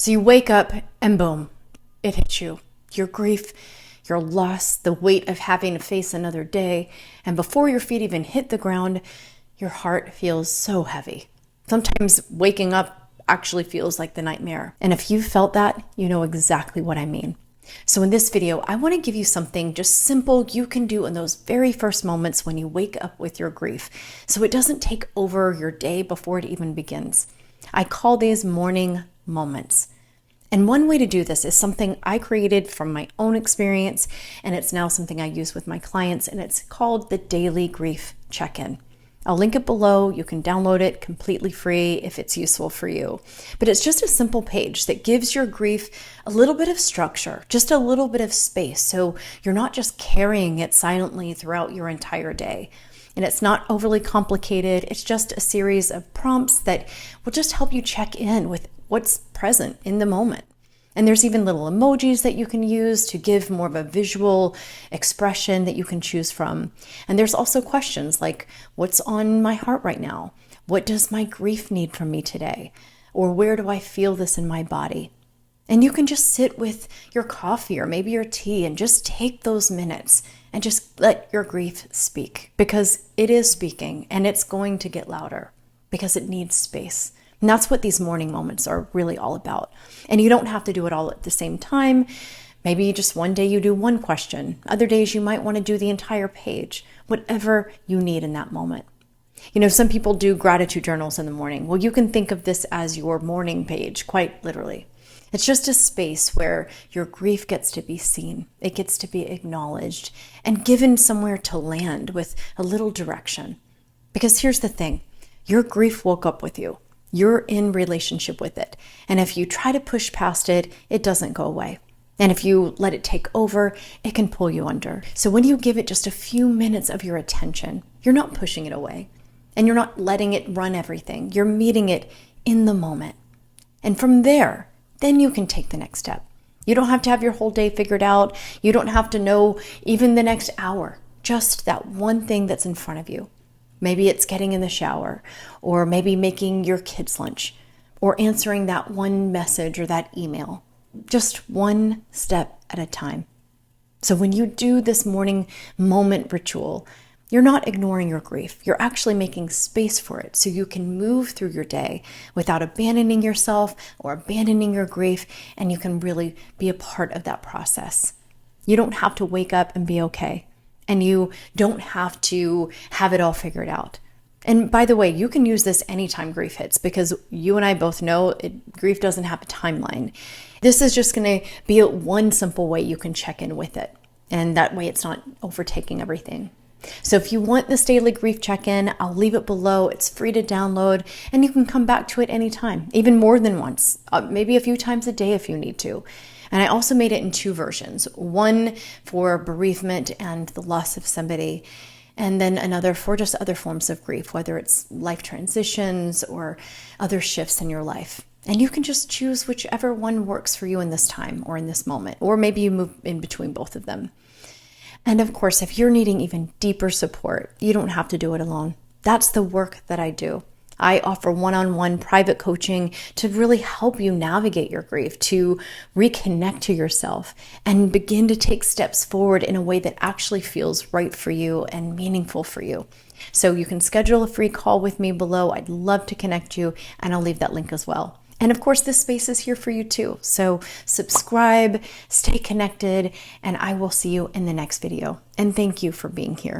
So you wake up and boom, it hits you. Your grief, your loss, the weight of having to face another day. And before your feet even hit the ground, your heart feels so heavy. Sometimes waking up actually feels like the nightmare. And if you felt that, you know exactly what I mean. So in this video, I want to give you something just simple you can do in those very first moments when you wake up with your grief, so it doesn't take over your day before it even begins. I call these mourning moments. And one way to do this is something I created from my own experience, and it's now something I use with my clients, and it's called the Daily Grief Check-In. I'll link it below. You can download it completely free if it's useful for you. But it's just a simple page that gives your grief a little bit of structure, just a little bit of space, so you're not just carrying it silently throughout your entire day. And it's not overly complicated. It's just a series of prompts that will just help you check in with what's present in the moment. And there's even little emojis that you can use to give more of a visual expression that you can choose from. And there's also questions like, what's on my heart right now? What does my grief need from me today? Or where do I feel this in my body? And you can just sit with your coffee or maybe your tea and just take those minutes and just let your grief speak, because it is speaking and it's going to get louder because it needs space. And that's what these mourning moments are really all about. And you don't have to do it all at the same time. Maybe just one day you do one question. Other days you might want to do the entire page, whatever you need in that moment. You know, some people do gratitude journals in the morning. Well, you can think of this as your morning page, quite literally. It's just a space where your grief gets to be seen. It gets to be acknowledged and given somewhere to land with a little direction. Because here's the thing, your grief woke up with you. You're in relationship with it. And if you try to push past it, it doesn't go away. And if you let it take over, it can pull you under. So when you give it just a few minutes of your attention, you're not pushing it away and you're not letting it run everything. You're meeting it in the moment. And from there, then you can take the next step. You don't have to have your whole day figured out. You don't have to know even the next hour, just that one thing that's in front of you. Maybe it's getting in the shower, or maybe making your kids lunch, or answering that one message or that email. Just one step at a time. So when you do this morning moment ritual, you're not ignoring your grief. You're actually making space for it so you can move through your day without abandoning yourself or abandoning your grief, and you can really be a part of that process. You don't have to wake up and be okay. And you don't have to have it all figured out. And by the way, you can use this anytime grief hits, because you and I both know grief doesn't have a timeline. This is just going to be one simple way you can check in with it. And that way it's not overtaking everything. So if you want this daily grief check-in, I'll leave it below. It's free to download and you can come back to it anytime, even more than once, maybe a few times a day if you need to. And I also made it in two versions, one for bereavement and the loss of somebody, and then another for just other forms of grief, whether it's life transitions or other shifts in your life. And you can just choose whichever one works for you in this time or in this moment, or maybe you move in between both of them. And of course, if you're needing even deeper support, you don't have to do it alone. That's the work that I do. I offer one-on-one private coaching to really help you navigate your grief, to reconnect to yourself and begin to take steps forward in a way that actually feels right for you and meaningful for you. So you can schedule a free call with me below. I'd love to connect you, and I'll leave that link as well. And of course, this space is here for you too. So subscribe, stay connected, and I will see you in the next video. And thank you for being here.